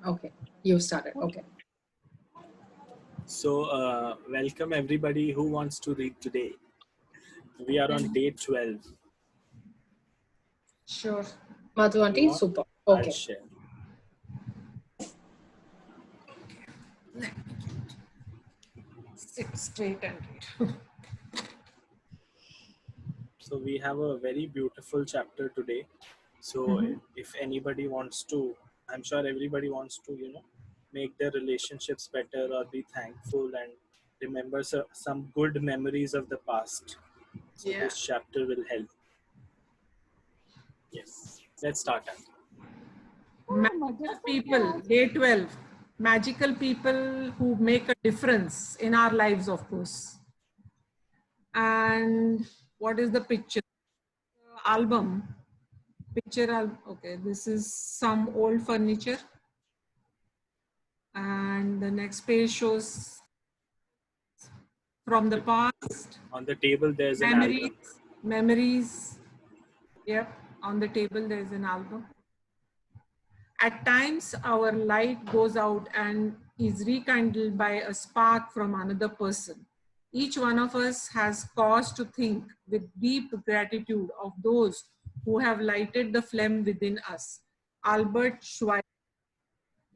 Okay, you started. Okay. So, welcome everybody who wants to read today. We are on day 12. Sure. Madhu You aunty, want? super. I'll Okay. share. Sit straight and read. So, we have a very beautiful chapter today. So, if anybody wants to, I'm sure everybody wants to, make their relationships better or be thankful and remember some good memories of the past. So, Yeah. this chapter will help. Yes. Let's start. Magical people, day 12. Magical people who make a difference in our lives, of course. And what is the picture? Album. Picture album. Okay, this is some old furniture. And the next page shows from the past. On the table, there's an Memories. album. Memories. Yep, on the table there's an album. At times, our light goes out and is rekindled by a spark from another person. Each one of us has cause to think with deep gratitude of those who have lighted the flame within us. Albert Schweitzer,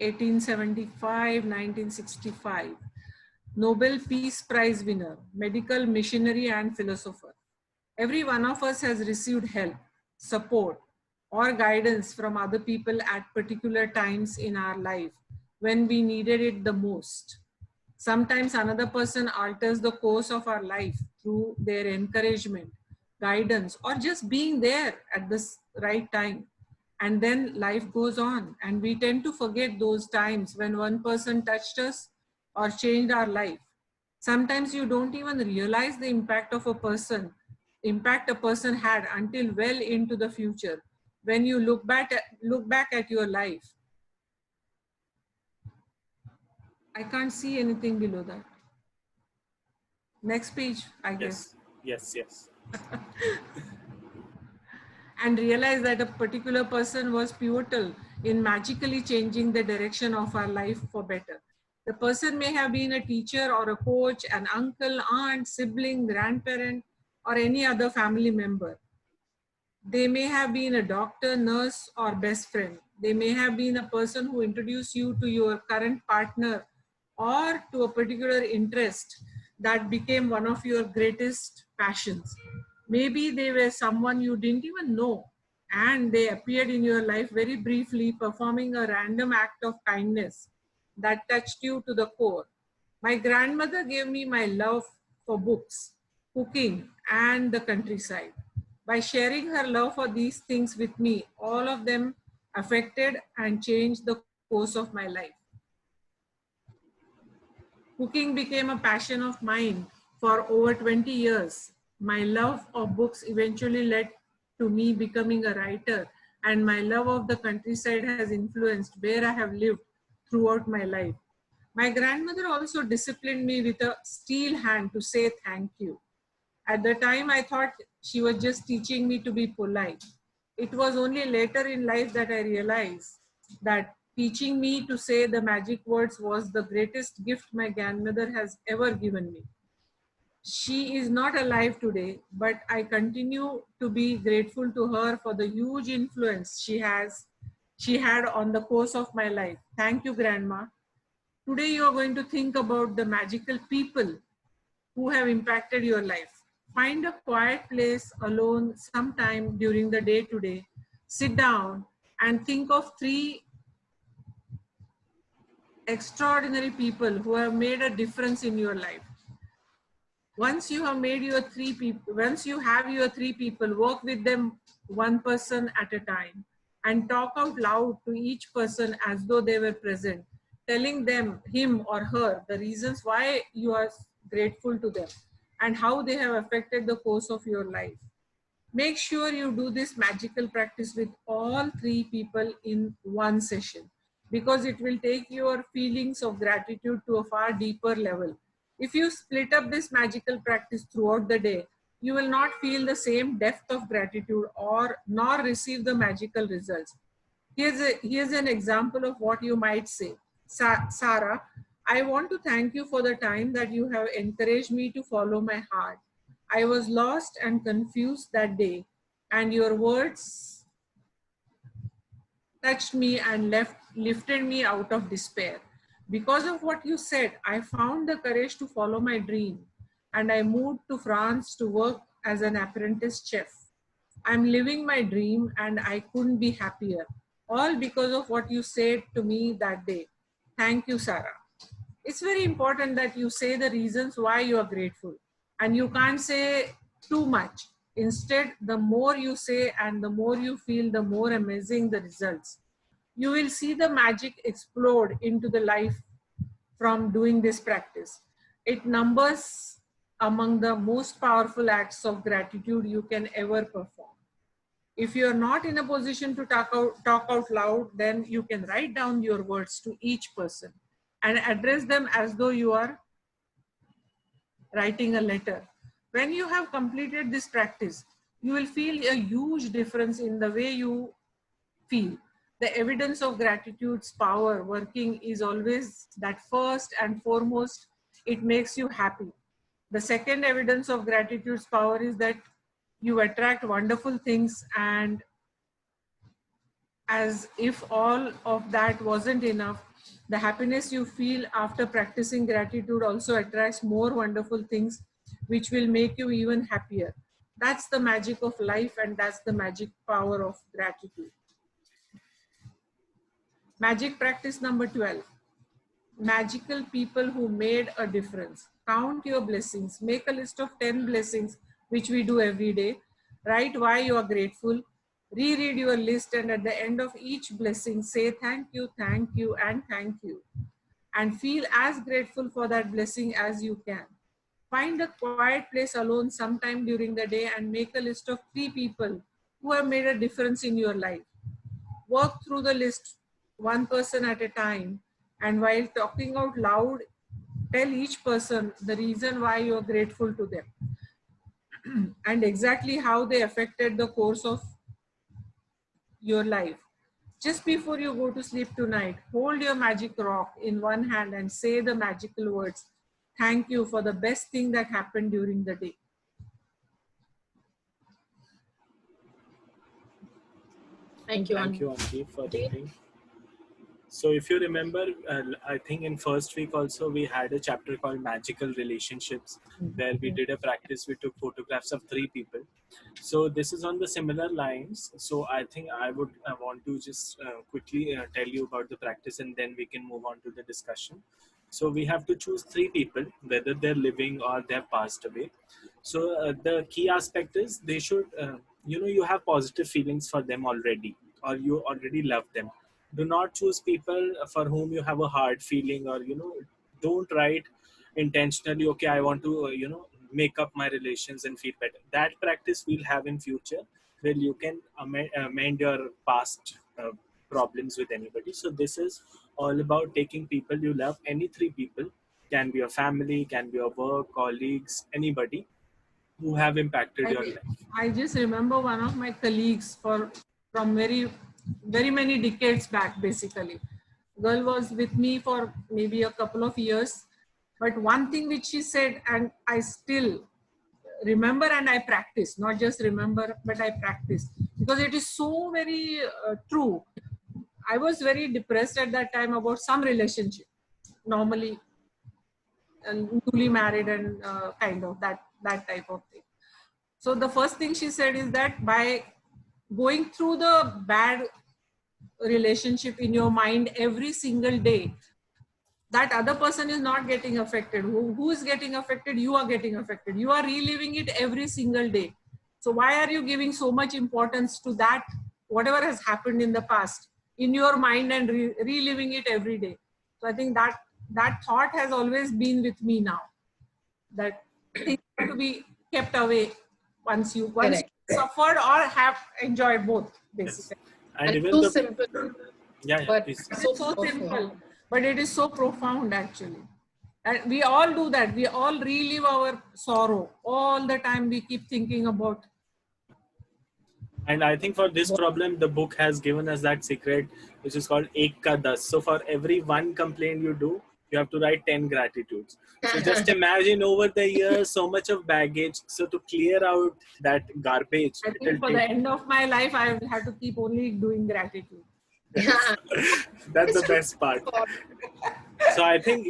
1875, 1965. Nobel Peace Prize winner, medical missionary and philosopher. Every one of us has received help, support, or guidance from other people at particular times in our life when we needed it the most. Sometimes another person alters the course of our life through their encouragement, guidance, or just being there at the right time. And then life goes on, and we tend to forget those times when one person touched us or changed our life. Sometimes you don't even realize the impact a person had until well into the future when you look back at your life. I can't see anything below that. Next page, I guess. Yes. And realize that a particular person was pivotal in magically changing the direction of our life for better. The person may have been a teacher or a coach, an uncle, aunt, sibling, grandparent, or any other family member. They may have been a doctor, nurse, or best friend. They may have been a person who introduced you to your current partner or to a particular interest that became one of your greatest passions. Maybe they were someone you didn't even know and they appeared in your life very briefly, performing a random act of kindness that touched you to the core. My grandmother gave me my love for books, cooking, and the countryside. By sharing her love for these things with me, all of them affected and changed the course of my life. Cooking became a passion of mine for over 20 years. My love of books eventually led to me becoming a writer, and my love of the countryside has influenced where I have lived throughout my life. My grandmother also disciplined me with a steel hand to say thank you. At the time, I thought she was just teaching me to be polite. It was only later in life that I realized that teaching me to say the magic words was the greatest gift my grandmother has ever given me. She is not alive today, but I continue to be grateful to her for the huge influence she had on the course of my life. Thank you, Grandma. Today you are going to think about the magical people who have impacted your life. Find a quiet place alone sometime during the day today. Sit down and think of three extraordinary people who have made a difference in your life. Once you have your three people, work with them one person at a time and talk out loud to each person as though they were present, telling them, him or her, the reasons why you are grateful to them and how they have affected the course of your life. Make sure you do this magical practice with all three people in one session because it will take your feelings of gratitude to a far deeper level. If you split up this magical practice throughout the day, you will not feel the same depth of gratitude or nor receive the magical results. Here's an example of what you might say. Sarah, I want to thank you for the time that you have encouraged me to follow my heart. I was lost and confused that day, and your words touched me and lifted me out of despair. Because of what you said, I found the courage to follow my dream, and I moved to France to work as an apprentice chef. I'm living my dream and I couldn't be happier. All because of what you said to me that day. Thank you, Sarah. It's very important that you say the reasons why you are grateful. And you can't say too much. Instead, the more you say and the more you feel, the more amazing the results. You will see the magic explode into the life from doing this practice. It numbers among the most powerful acts of gratitude you can ever perform. If you're not in a position to talk out loud, then you can write down your words to each person and address them as though you are writing a letter. When you have completed this practice, you will feel a huge difference in the way you feel. The evidence of gratitude's power working is always that first and foremost, it makes you happy. The second evidence of gratitude's power is that you attract wonderful things, and as if all of that wasn't enough, the happiness you feel after practicing gratitude also attracts more wonderful things, which will make you even happier. That's the magic of life, and that's the magic power of gratitude. Magic practice number 12. Magical people who made a difference. Count your blessings. Make a list of 10 blessings, which we do every day. Write why you are grateful. Reread your list, and at the end of each blessing, say thank you, and thank you. And feel as grateful for that blessing as you can. Find a quiet place alone sometime during the day and make a list of 3 people who have made a difference in your life. Work through the list one person at a time, and while talking out loud, tell each person the reason why you are grateful to them and exactly how they affected the course of your life. Just before you go to sleep tonight, hold your magic rock in one hand and say the magical words, thank you for the best thing that happened during the day. Thank you, Anki, for reading. So if you remember, I think in first week also we had a chapter called Magical Relationships, where we did a practice. We took photographs of 3 people. So this is on the similar lines. So I think I would want to just quickly tell you about the practice, and then we can move on to the discussion. So we have to choose 3 people, whether they're living or they've passed away. So the key aspect is they should, you have positive feelings for them already, or you already love them. Do not choose people for whom you have a hard feeling, or don't write intentionally, okay, I want to make up my relations and feel better. That practice we'll have in future, where you can amend your past problems with anybody. So this is all about taking people you love. Any 3 people, can be your family, can be your work colleagues, anybody who have impacted your life. I just remember one of my colleagues from very many decades back. Basically, girl was with me for maybe a couple of years, but one thing which she said, and I still remember, and I practice, not just remember, but I practice, because it is so very true. I was very depressed at that time about some relationship, normally newly married, and kind of that type of thing. So the first thing she said is that by going through the bad relationship in your mind every single day, that other person is not getting affected. Who is getting affected? You are getting affected. You are reliving it every single day. So why are you giving so much importance to that, whatever has happened in the past, in your mind, and reliving it every day? So I think that thought has always been with me now, that things have to be kept away once you suffered or have enjoyed both, basically. Yes. And so simple. But it's so simple, but it is so profound, actually. And we all do that. We all relive our sorrow all the time. We keep thinking about And I think for this problem, the book has given us that secret, which is called Ek Ka Das. So for every one complaint you do, you have to write 10 gratitudes. So just imagine over the years, so much of baggage. So to clear out that garbage, I think for the end of my life, I will have to keep only doing gratitude. That's the best part. So I think,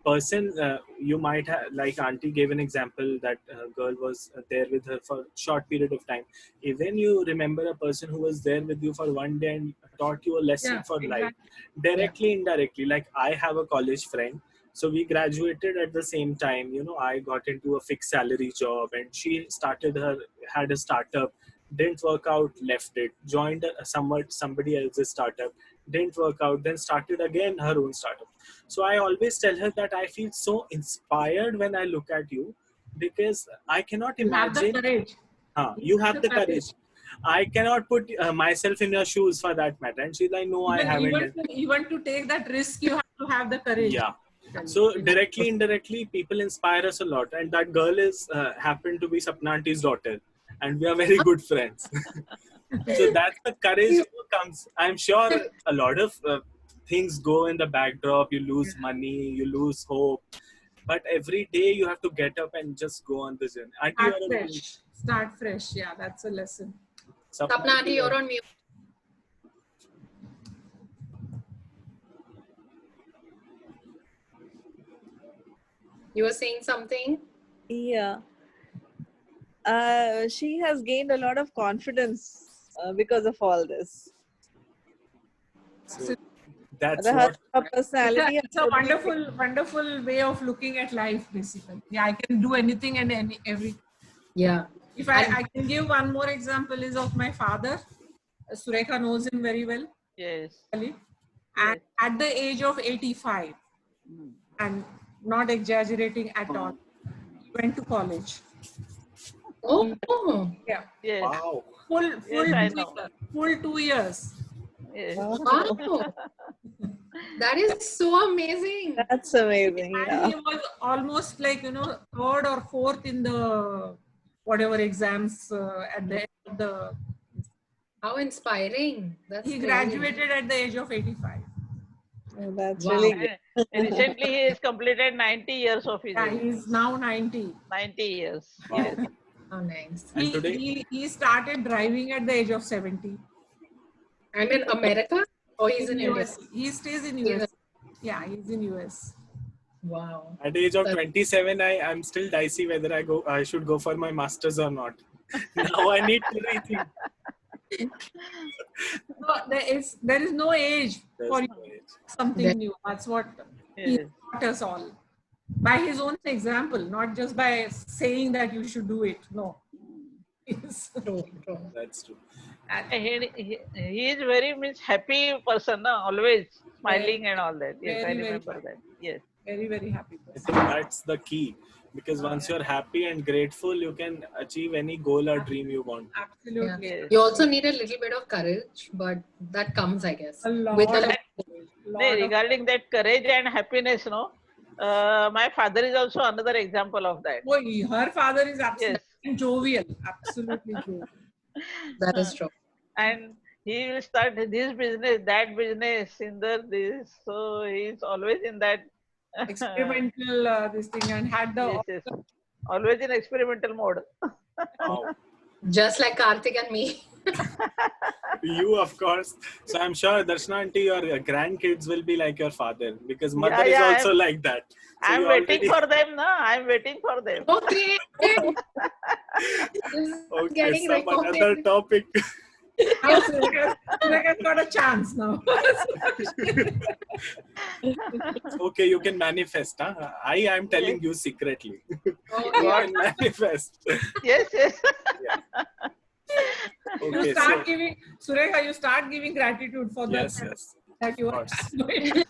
person, you might have, like auntie gave an example that girl was there with her for short period of time. Even you remember a person who was there with you for one day and taught you a lesson for life, directly, indirectly. Like I have a college friend, so we graduated at the same time. I got into a fixed salary job, and she had a startup, didn't work out, left it, joined somebody else's startup, didn't work out, then started again her own startup. So I always tell her that I feel so inspired when I look at you, because I cannot imagine. You have the courage. You have the courage. I cannot put myself in your shoes for that matter. And she's like, no, I haven't. Even to take that risk, you have to have the courage. Yeah. So directly, indirectly, people inspire us a lot. And that girl is happened to be Sapna Auntie's daughter. And we are very good friends. So that's the courage who comes. I'm sure a lot of things go in the backdrop. You lose money, you lose hope. But every day you have to get up and just go on the journey. Start fresh. Yeah, that's a lesson. Sapna Auntie, you're on mute. You were saying something? Yeah. She has gained a lot of confidence because of all this. So that's her personality. It's a wonderful way of looking at life, basically. Yeah, I can do anything and everything. Yeah. If I can give one more example is of my father. Surekha knows him very well. Yes. And at the age of 85, and not exaggerating at all, he went to college. Oh. Yeah. Yes. Wow. Full 2 years. Yes. Wow. That is so amazing. That's amazing. And he was almost like, third or fourth in the whatever exams at the end of the. How inspiring. He graduated at the age of 85. Oh, that's really good. And recently he has completed 90 years of his age. He is now 90. 90 years. Wow. Yes. Oh, nice. He started driving at the age of 70. And in America? Or he's in India? He stays in US. Yeah, he's in US. Wow. At the age of 27, I'm still dicey whether I should go for my masters or not. Now I need to rethink. No, there is no age for something new. That's what he taught us all. By his own example, not just by saying that you should do it. No. True. That's true. He is very happy person, always smiling and all that. Yes, I remember that. Yes. Very, very happy person. That's the key. Because once you're happy and grateful, you can achieve any goal or dream you want. Absolutely. Yes. You also need a little bit of courage, but that comes, I guess. Regarding that courage and happiness, my father is also another example of that. Oh, her father is absolutely jovial. Absolutely jovial. That is true. And he will start this business, that business, this. So he's always in that experimental this thing, and had the yes. Always in experimental mode. Wow. Just like Karthik and me. You, of course. So I'm sure, Darshana auntie, your grandkids will be like your father, because mother is also like that. So I'm waiting for them, I'm waiting for them. Okay. Okay, some another topic. Sureka's got a chance now. Okay, you can manifest. Huh? I am telling you secretly. Oh, you can manifest. Yes. Yeah. Okay, you start giving, Surekha, you start giving gratitude for that you are doing.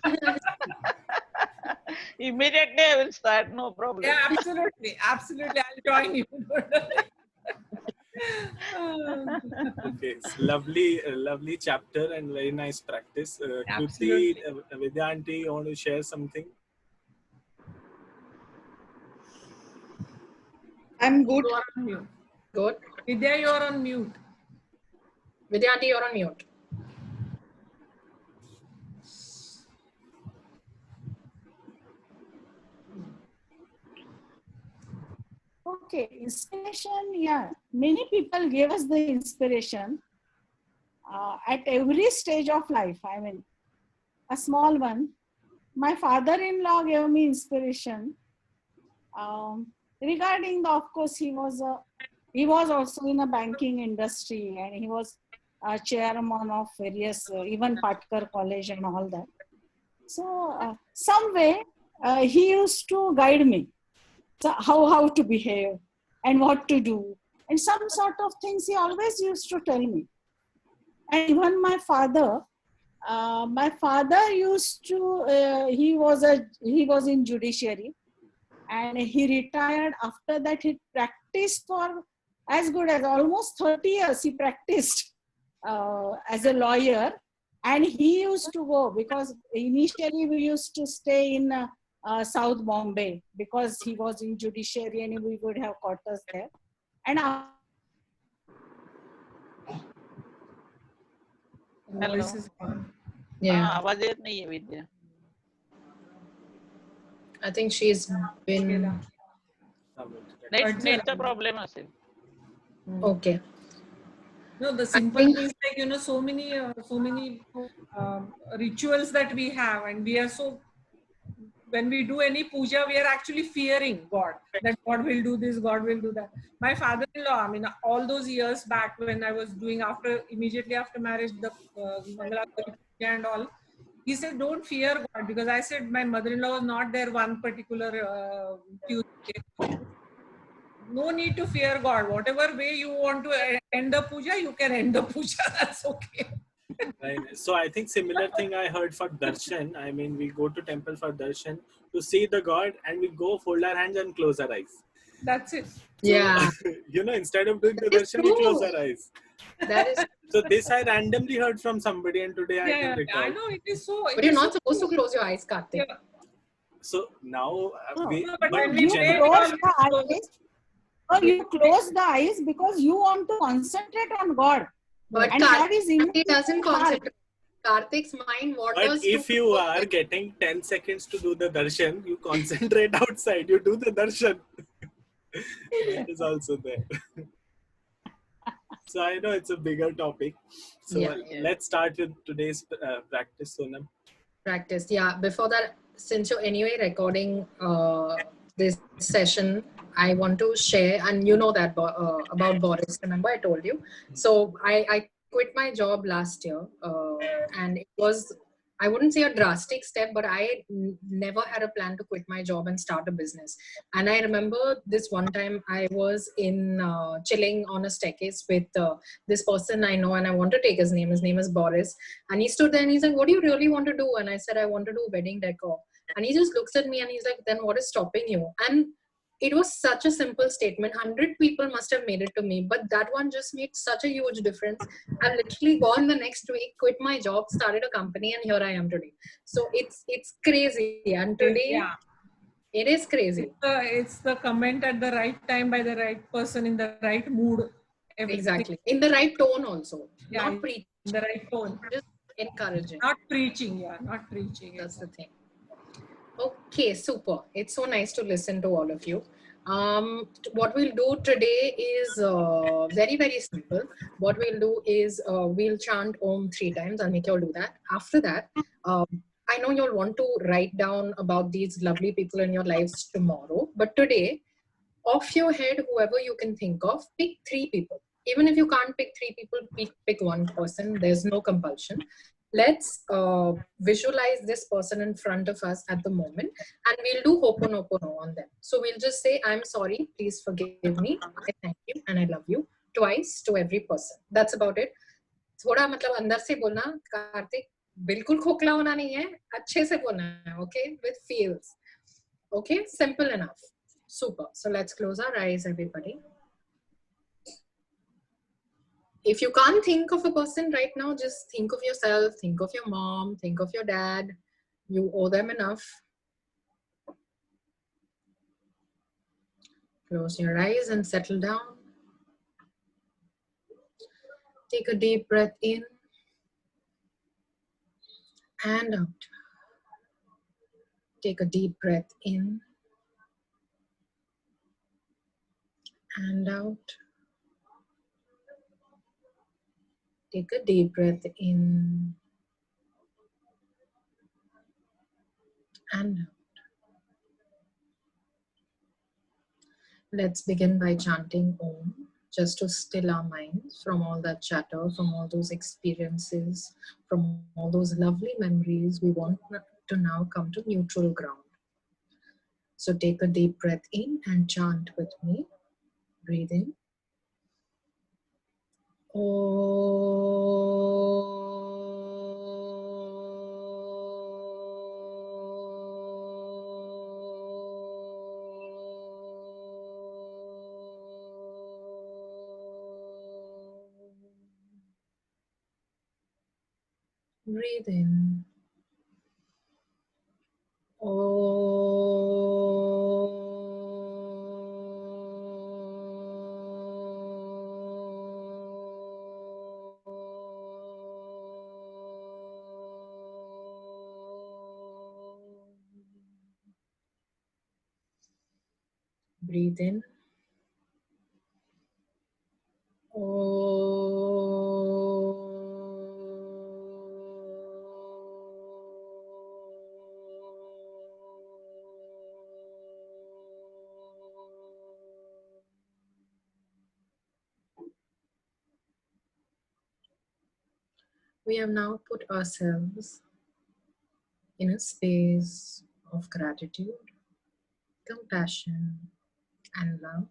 Immediately I will start, no problem. Yeah, absolutely. I'll join you. Okay, it's lovely chapter and very nice practice. Kruti, Vidya auntie, you want to share something? I'm good. Good. Vidya, you're on mute. Vidya aunty, you're on mute. Okay, inspiration, yeah. Many people gave us the inspiration at every stage of life. I mean, a small one. My father-in-law gave me inspiration. Regarding the, of course, he was also in a banking industry, and he was a chairman of various, even Patkar College and all that. So some way he used to guide me, so how to behave and what to do, and some sort of things he always used to tell me. And even my father used to he was in judiciary, and he retired. After that, he practiced for as good as almost 30 years. He practiced as a lawyer, and he used to go, because initially we used to stay in South Bombay, because he was in judiciary and we would have quarters there. And Voice is gone. Yeah. आवाज येत नाहीये Vidya. I think she's been. नेटचा problem असेल. Okay. No, the simple things like, so many rituals that we have, and we are so, when we do any puja, we are actually fearing God, that God will do this, God will do that. My father-in-law, I mean, all those years back when I was doing immediately after marriage, the Mangalagari puja and all, he said, don't fear God, because I said my mother-in-law was not there one particular Tuesday. No need to fear God. Whatever way you want to end the puja, you can end the puja. That's okay. Right. So I think similar thing I heard for darshan. I mean, we go to temple for darshan to see the God, and we go fold our hands and close our eyes. That's it. Yeah. So, instead of doing the That is darshan, we close true. our eyes. That is. So this I randomly heard from somebody, and today I can recall. I know it is so. But you're not supposed to close your eyes, Karthik. Yeah. So now, but when we you pray, close the eyes, or you close the eyes because you want to concentrate on God. But and have his Karthik doesn't concentrate. Karthik's mind wanders. But if you are getting 10 seconds to do the darshan, you concentrate outside. You do the darshan. That is also there. So I know it's a bigger topic. So let's start with today's practice, Sonam. Practice. Yeah. Before that, since you're anyway recording this session, I want to share, and you know that about Boris. Remember I told you. So I quit my job last year, and it was, I wouldn't say a drastic step, but I never had a plan to quit my job and start a business. And I remember this one time I was in chilling on a staircase with this person I know, and I want to take his name. His name is Boris. And he stood there and he's like, what do you really want to do? And I said, I want to do wedding decor. And he just looks at me and he's like, then what is stopping you? And it was such a simple statement. 100 people must have made it to me, but that one just made such a huge difference. I've literally gone the next week, quit my job, started a company, and here I am today. So it's crazy. And today, it is crazy. It's the comment at the right time by the right person in the right mood. Everything. Exactly. In the right tone also. Yeah, not preaching. In the right tone. Just encouraging. Not preaching. Yeah, not preaching. That's the thing. Okay, super. It's so nice to listen to all of you. What we'll do today is very, very simple. What we'll do is we'll chant Om 3 times. I'll make you all do that. After that, I know you'll want to write down about these lovely people in your lives tomorrow. But today, off your head, whoever you can think of, pick 3 people. Even if you can't pick 3 people, pick 1 person. There's no compulsion. Let's visualize this person in front of us at the moment, and we'll do Ho'oponopono on them. So we'll just say, I'm sorry, please forgive me, I thank you, and I love you, twice to every person. That's about it. थोड़ा मतलब अंदर से बोलना, कार्तिक, बिल्कुल खोखला होना नहीं है, अच्छे से बोलना है, okay? With feels. Okay? Simple enough. Super. So let's close our eyes, everybody. If you can't think of a person right now, just think of yourself, think of your mom, think of your dad. You owe them enough. Close your eyes and settle down. Take a deep breath in and out. Take a deep breath in and out. Take a deep breath in and out. Let's begin by chanting Om, just to still our minds from all that chatter, from all those experiences, from all those lovely memories. We want to now come to neutral ground. So take a deep breath in and chant with me. Breathe in. Breathe in. Breathe in. We have now put ourselves in a space of gratitude, compassion, and love.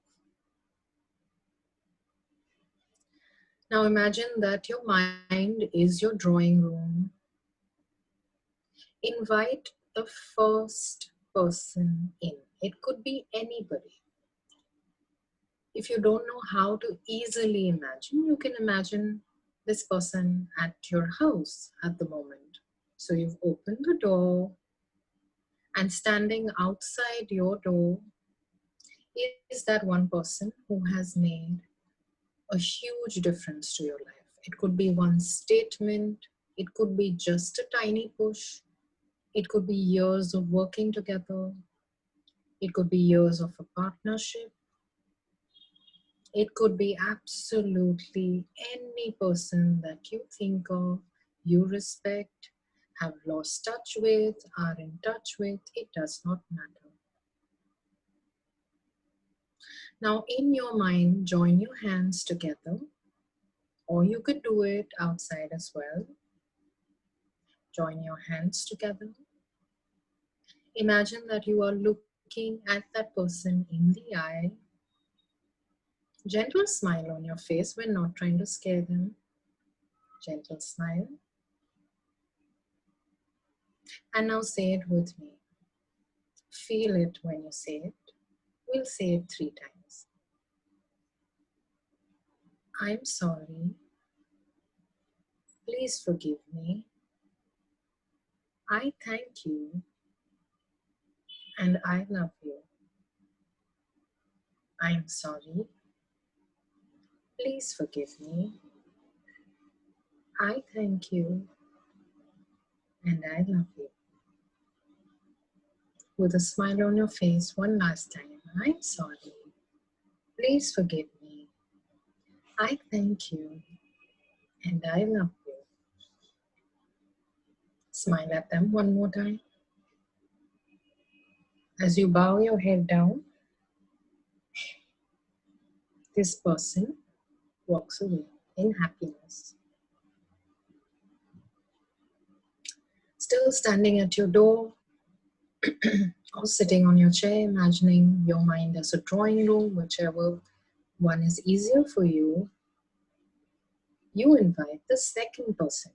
Now imagine that your mind is your drawing room. Invite the first person in. It could be anybody. If you don't know how to easily imagine, you can imagine this person at your house at the moment. So you've opened the door, and standing outside your door is that one person who has made a huge difference to your life. It could be one statement, it could be just a tiny push, it could be years of working together, it could be years of a partnership, it could be absolutely any person that you think of, you respect, have lost touch with, are in touch with, it does not matter. Now in your mind, join your hands together, or you could do it outside as well. Join your hands together. Imagine that you are looking at that person in the eye. Gentle smile on your face. We're not trying to scare them. Gentle smile. And now say it with me. Feel it when you say it. We'll say it 3 times. I'm sorry. Please forgive me. I thank you. And I love you. I'm sorry. Please forgive me. I thank you. And I love you. With a smile on your face, one last time. I'm sorry. Please forgive me. I thank you. And I love you. Smile at them one more time. As you bow your head down, this person walks away in happiness. Still standing at your door or sitting on your chair, imagining your mind as a drawing room, whichever one is easier for you, you invite the second person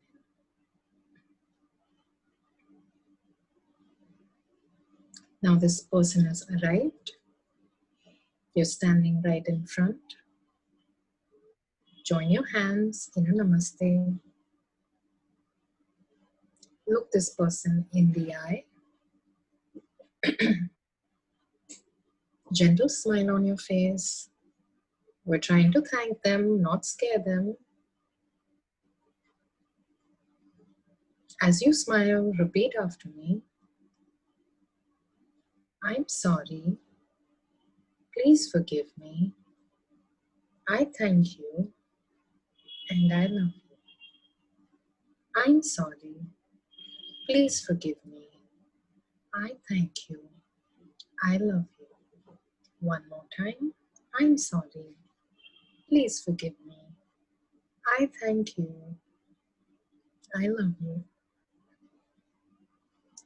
in. Now this person has arrived. You're standing right in front. Join your hands in a namaste. Look this person in the eye. Gentle smile on your face. We're trying to thank them, not scare them. As you smile, repeat after me. I'm sorry. Please forgive me. I thank you and I love you. I'm sorry. Please forgive me. I thank you. I love you. One more time. I'm sorry. Please forgive me. I thank you. I love you.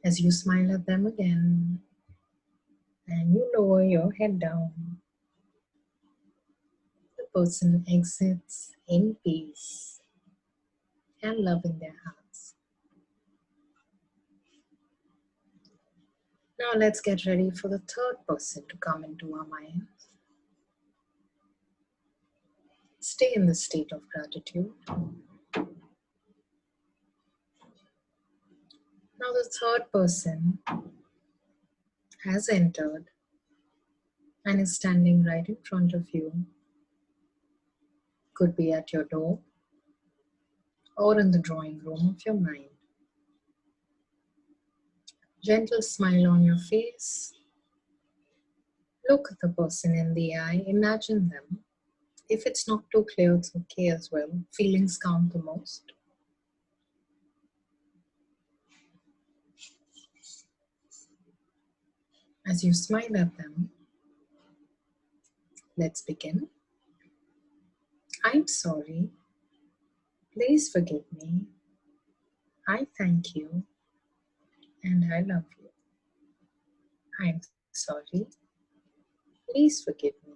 As you smile at them again and you lower your head down, the person exits in peace and love in their hearts. Now let's get ready for the third person to come into our minds. Stay in the state of gratitude. Now the third person has entered and is standing right in front of you. Could be at your door or in the drawing room of your mind. Gentle smile on your face. Look at the person in the eye. Imagine them. If it's not too clear, it's okay as well. Feelings count the most. As you smile at them, let's begin. I'm sorry. Please forgive me. I thank you and I love you. I'm sorry. Please forgive me.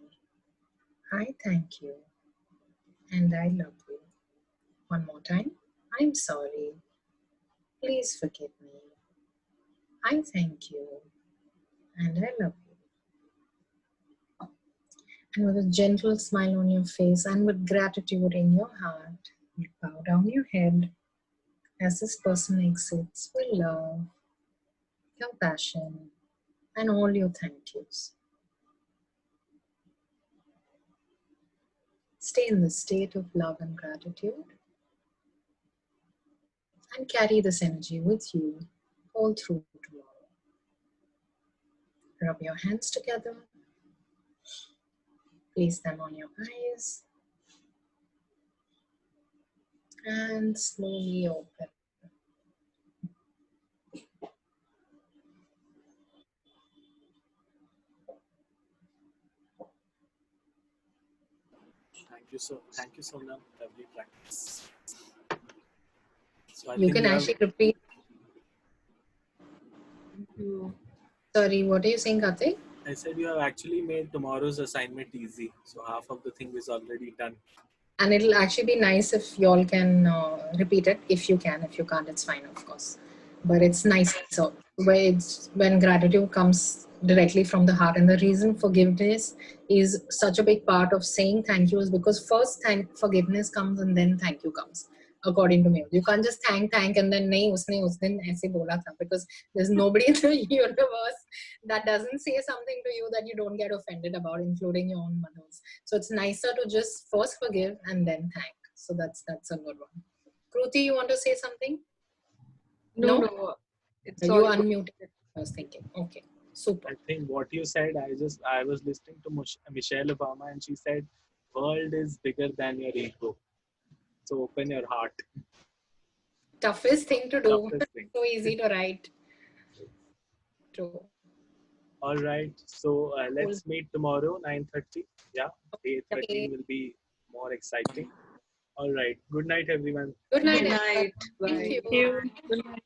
I thank you and I love you. One more time. I'm sorry. Please forgive me. I thank you and I love you. And with a gentle smile on your face and with gratitude in your heart, you bow down your head as this person exits with love, compassion, and all your thank yous. Stay in the state of love and gratitude and carry this energy with you all through tomorrow. Rub your hands together, place them on your eyes, and slowly open. Thank you so much. Lovely practice. So I You think can actually repeat. Sorry, what are you saying, Karthik? I said you have actually made tomorrow's assignment easy. So half of the thing is already done. And it'll actually be nice if y'all can repeat it. If you can, if you can't, it's fine, of course. But it's nice. So when gratitude comes directly from the heart, and the reason forgiveness is such a big part of saying thank you is because first forgiveness comes and then thank you comes. According to me, you can't just thank and then nahi usne us din aise bola tha, because there's nobody in the universe that doesn't say something to you that you don't get offended about, including your own mothers. So it's nicer to just first forgive and then thank. So that's a good one. Kruti, you want to say something? No. It's You all unmuted. I was thinking. Okay, super. I think what you said, I was listening to Michelle Obama and she said, world is bigger than your ego. So open your heart. Toughest thing to do. Toughest thing. So easy to write. True. All right. So let's meet tomorrow, 9:30. Yeah. 8:30 will be more exciting. All right. Good night, everyone. Good night. Good night. Thank Bye. you. Thank you. Good night.